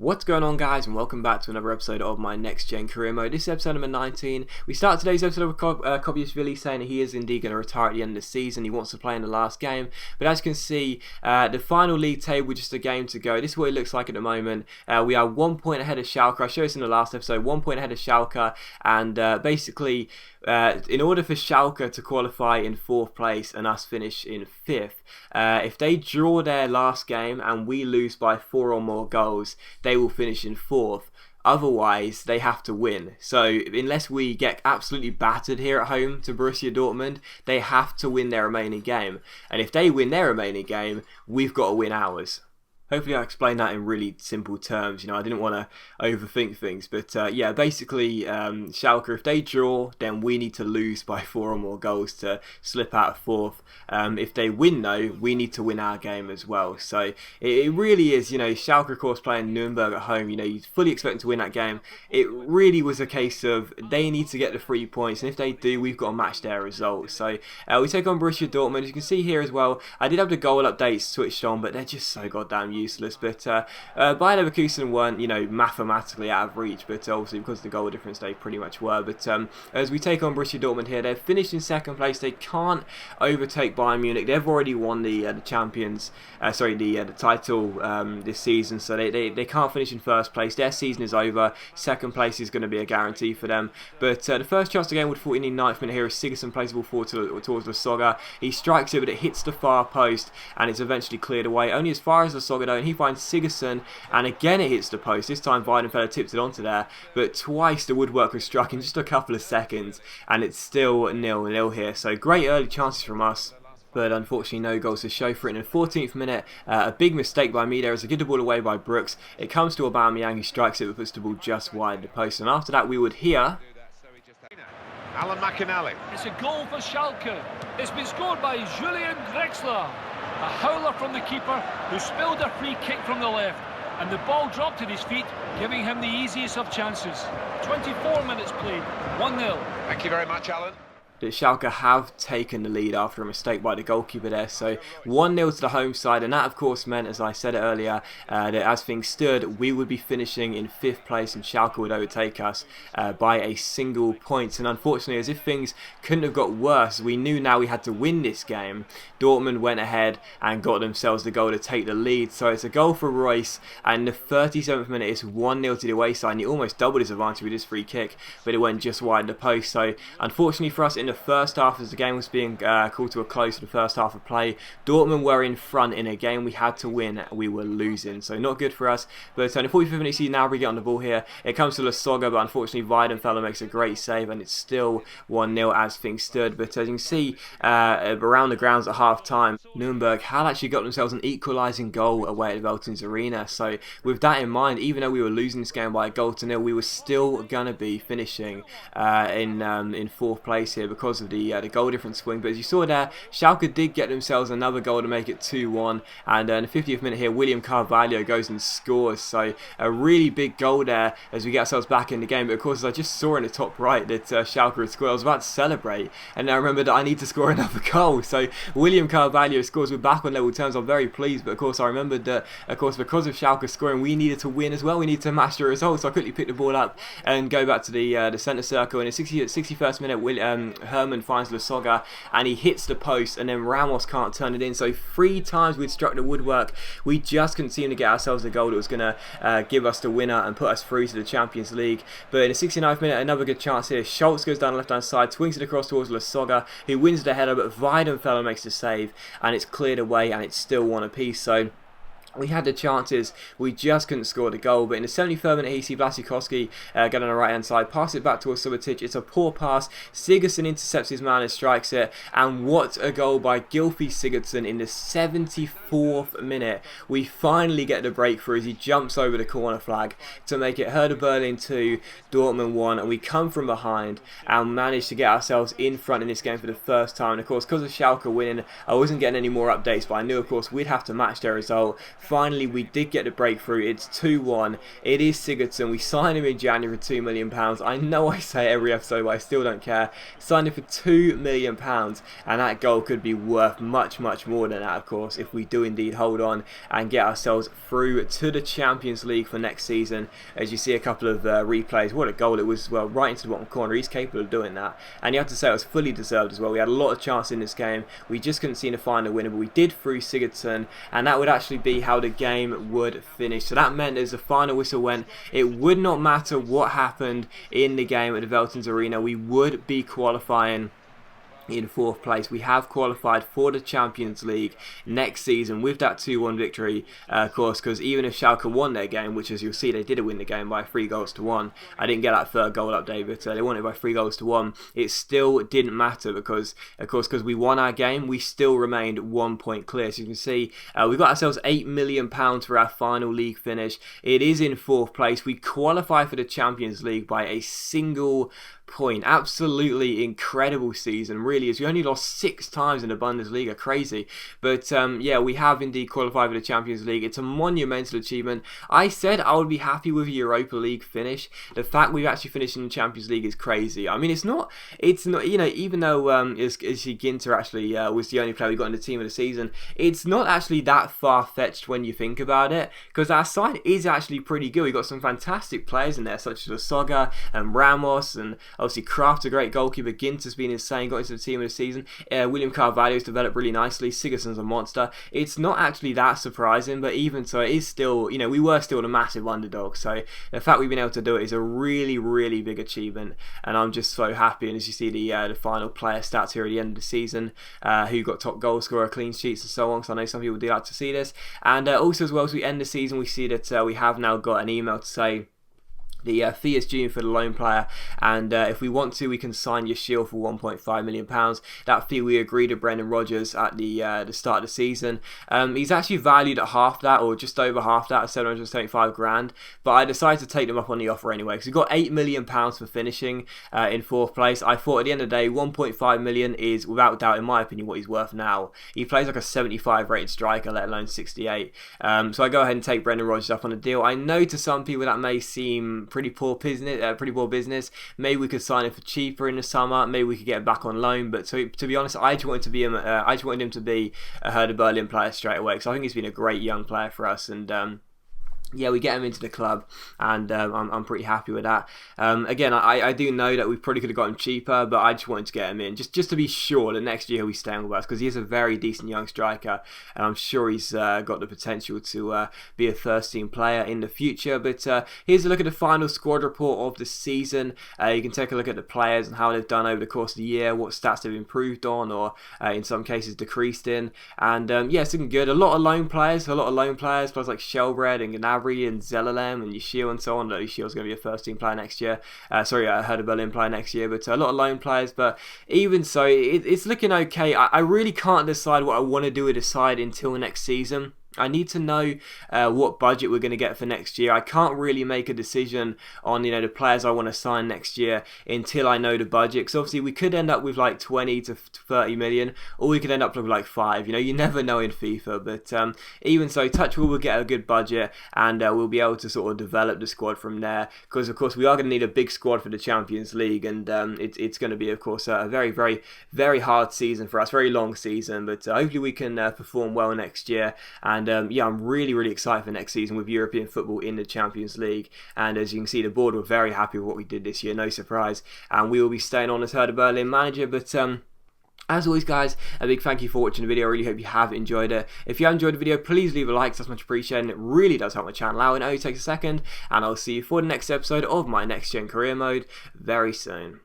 What's going on, guys, and welcome back to another episode of my Next Gen Career Mode. This is episode number 19. We start today's episode with Kobiashvili saying that he is indeed going to retire at the end of the season. He wants to play in the last game. But as you can see, the final league table, just a game to go. This is what it looks like at the moment. We are 1 point ahead of Schalke. I showed this in the last episode. 1 point ahead of Schalke. And basically, in order for Schalke to qualify in 4th place and us finish in 5th, if they draw their last game and we lose by 4 or more goals, they will finish in 4th. Otherwise, they have to win. So unless we get absolutely battered here at home to Borussia Dortmund, they have to win their remaining game. And if they win their remaining game, we've got to win ours. Hopefully I explained that in really simple terms. I didn't want to overthink things. But yeah, basically, Schalke, if they draw, then we need to lose by 4 or more goals to slip out of 4th. If they win, though, we need to win our game as well. So it really is, Schalke, of course, playing Nuremberg at home. You fully expect them to win that game. It really was a case of they need to get the 3 points. And if they do, we've got to match their results. So we take on Borussia Dortmund. As you can see here as well, I did have the goal updates switched on, but they're just so goddamn useless. But Bayer Leverkusen weren't, mathematically out of reach, but obviously because of the goal difference they pretty much were. But as we take on Borussia Dortmund here, they've finished in 2nd place. They can't overtake Bayern Munich. They've already won the champions, the title this season, so they can't finish in 1st place. Their season is over. 2nd place is going to be a guarantee for them. But the first chance to game with 49th minute here is Sigurdsson plays the ball forward towards Lasogga. He strikes it, but it hits the far post, and it's eventually cleared away. Only as far as Lasogga though, and he finds Sigurdsson, and again it hits the post. This time Weidenfeller tips it onto there, but twice the woodwork was struck in just a couple of seconds, and it's still 0-0 here. So great early chances from us, but unfortunately no goals to show for it. In the 14th minute, a big mistake by me there as I get the ball away by Brooks. It comes to Aubameyang, who strikes it but puts the ball just wide the post, and after that we would hear Alan McInally. It's a goal for Schalke. It's been scored by Julian Drexler. A howler from the keeper who spilled a free kick from the left, and the ball dropped at his feet, giving him the easiest of chances. 24 minutes played, 1-0. Thank you very much, Alan. That Schalke have taken the lead after a mistake by the goalkeeper there. So 1-0 to the home side, and that of course meant, as I said it earlier, that as things stood, we would be finishing in 5th place and Schalke would overtake us by a single point. And unfortunately, as if things couldn't have got worse, we knew now we had to win this game. Dortmund went ahead and got themselves the goal to take the lead. So it's a goal for Royce, and in the 37th minute it's 1-0 to the away side, and he almost doubled his advantage with his free kick, but it went just wide the post. So unfortunately for us, in the first half, as the game was being called to a close for the first half of play, Dortmund were in front in a game we had to win. We were losing, so not good for us. But in the 45th minute, see now we get on the ball here. It comes to Lasogga, but unfortunately Weidenfeller makes a great save, and it's still 1-0 as things stood. But as you can see, around the grounds at half time, Nuremberg had actually got themselves an equalising goal away at the Veltins Arena. So with that in mind, even though we were losing this game by a goal to nil, we were still gonna be finishing in 4th place here because of the goal difference swing. But as you saw there, Schalke did get themselves another goal to make it 2-1, and in the 50th minute here, William Carvalho goes and scores. So a really big goal there as we get ourselves back in the game. But of course, as I just saw in the top right that Schalke had scored, I was about to celebrate, and then I remembered that I need to score another goal. So William Carvalho scores. We're back on level terms. I'm very pleased, but of course I remembered that, of course, because of Schalke scoring, we needed to win as well. We need to match the results. So I quickly picked the ball up and go back to the centre circle. In the 61st minute, Herman finds Lasogga, and he hits the post, and then Ramos can't turn it in. So 3 times we'd struck the woodwork. We just couldn't seem to get ourselves a goal that was going to give us the winner and put us through to the Champions League. But in the 69th minute, another good chance here. Schultz goes down the left hand side, swings it across towards Lasogga, who wins the header, but Weidenfeller makes the save, and it's cleared away, and it's still 1 apiece. So we had the chances, we just couldn't score the goal. But in the 73rd minute, you see Vlasikowski get on the right hand side, pass it back towards Subotic. It's a poor pass. Sigurdsson intercepts his man and strikes it. And what a goal by Gylfi Sigurdsson in the 74th minute. We finally get the breakthrough as he jumps over the corner flag to make it Hertha Berlin 2, Dortmund 1. And we come from behind and manage to get ourselves in front in this game for the first time. And of course, because of Schalke winning, I wasn't getting any more updates, but I knew, of course, we'd have to match their result. finally we did get the breakthrough. It's 2-1. It is Sigurdsson. We signed him in January for £2 million. I know I say it every episode, but I still don't care. Signed him for £2 million, and that goal could be worth much, much more than that, of course, if we do indeed hold on and get ourselves through to the Champions League for next season. As you see a couple of replays, what a goal it was, well, right into the bottom corner. He's capable of doing that, and you have to say it was fully deserved as well. We had a lot of chance in this game. We just couldn't see the final winner, but we did through Sigurdsson, and that would actually be how the game would finish. So that meant as the final whistle went, it would not matter what happened in the game at the Veltons Arena, we would be qualifying in 4th place. We have qualified for the Champions League next season with that 2-1 victory, of course, because even if Schalke won their game, which as you'll see they did win the game by 3-1, I didn't get that third goal update, but they won it by 3-1, it still didn't matter because, of course, because we won our game, we still remained 1 point clear. So you can see we got ourselves £8 million for our final league finish. It is in 4th place. We qualify for the Champions League by a single point. Absolutely incredible season, really is. We only lost 6 times in the Bundesliga, crazy. But yeah, we have indeed qualified for the Champions League. It's a monumental achievement. I said I would be happy with a Europa League finish. The fact we've actually finished in the Champions League is crazy. I mean, it's not, you know, even though Ginter actually was the only player we got in the team of the season, it's not actually that far-fetched when you think about it, because our side is actually pretty good. We've got some fantastic players in there, such as Soga and Ramos, and obviously Kraft's a great goalkeeper. Ginter's been insane, got into the team of the season. William Carvalho's developed really nicely. Sigurdsson's a monster. It's not actually that surprising, but even so, it is still, you know, we were still the massive underdog. So the fact we've been able to do it is a really, really big achievement, and I'm just so happy. And as you see the final player stats here at the end of the season, who got top goal scorer, clean sheets, and so on. So I know some people do like to see this. And also as well as we end the season, we see that we have now got an email to say the fee is due for the loan player, and if we want to, we can sign Yashil for £1.5 million. That fee we agreed to Brendan Rodgers at the start of the season. He's actually valued at half that, or just over half that, at 775 grand. But I decided to take them up on the offer anyway, because we got £8 million for finishing in 4th place. I thought at the end of the day, £1.5 million is without doubt, in my opinion, what he's worth now. He plays like a 75 rated striker, let alone 68. So I go ahead and take Brendan Rodgers up on the deal. I know to some people that may seem pretty poor business. Maybe we could sign him for cheaper in the summer. Maybe we could get him back on loan. But to be honest, I just wanted him to be a Hertha Berlin player straight away, because I think he's been a great young player for us. And yeah, we get him into the club, and I'm pretty happy with that. Again, I do know that we probably could have got him cheaper, but I just wanted to get him in, just to be sure that next year he'll be staying with us, because he is a very decent young striker, and I'm sure he's got the potential to be a first-team player in the future. But here's a look at the final squad report of the season. You can take a look at the players and how they've done over the course of the year, what stats they've improved on, or in some cases decreased in. And yeah, it's looking good. A lot of loan players, players like Shelbred and Gnabry and Zelalem and Yashil and so on. Yashil's going to be a first-team player next year. I heard a Berlin player next year, but a lot of loan players. But even so, it's looking okay. I really can't decide what I want to do with the side until next season. I need to know what budget we're going to get for next year. I can't really make a decision on, you know, the players I want to sign next year until I know the budget. Because obviously we could end up with like 20 to 30 million, or we could end up with like 5. You know, you never know in FIFA. But even so, touch wood, we'll get a good budget, and we'll be able to sort of develop the squad from there. Because of course we are going to need a big squad for the Champions League, and it's going to be, of course, a very, very, very hard season for us, very long season. But hopefully we can perform well next year. And yeah, I'm really, really excited for next season with European football in the Champions League. And as you can see, the board were very happy with what we did this year, no surprise. And we will be staying on as Hertha Berlin manager. But as always, guys, a big thank you for watching the video. I really hope you have enjoyed it. If you have enjoyed the video, please leave a like. That's much appreciated. It really does help my channel out. It only takes a second. And I'll see you for the next episode of my Next Gen Career Mode very soon.